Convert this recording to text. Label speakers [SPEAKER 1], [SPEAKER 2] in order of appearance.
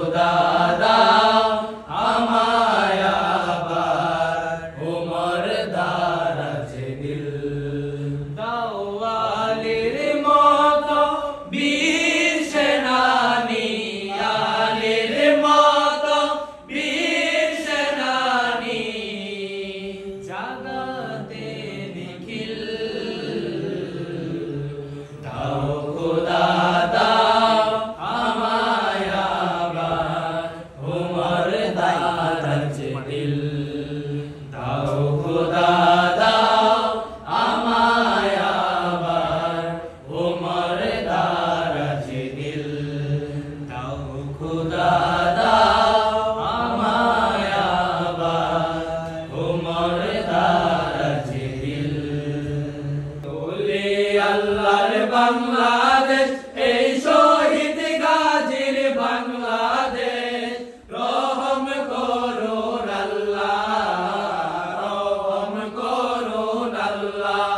[SPEAKER 1] খোদা দাও আমায় আবার উমর দারাজ দিল দাও আলীর মতো বীর সেনানী আলীর মতো বীর সেনানী জাগাতে নিখিল দাও খোদা দাও আমায় আবার উমর দারাজ দিল দাও খোদা দাও আমায় আবার উমর দারাজ দিল দাও খোদা দাও আমায় আবার উমর দারাজ দিল তোলে আল্লাহর বাংলাদেশ এই শহীদ গাজীর বাংলাদেশ রহম করুন আল্লাহ রহম করুন আল্লাহ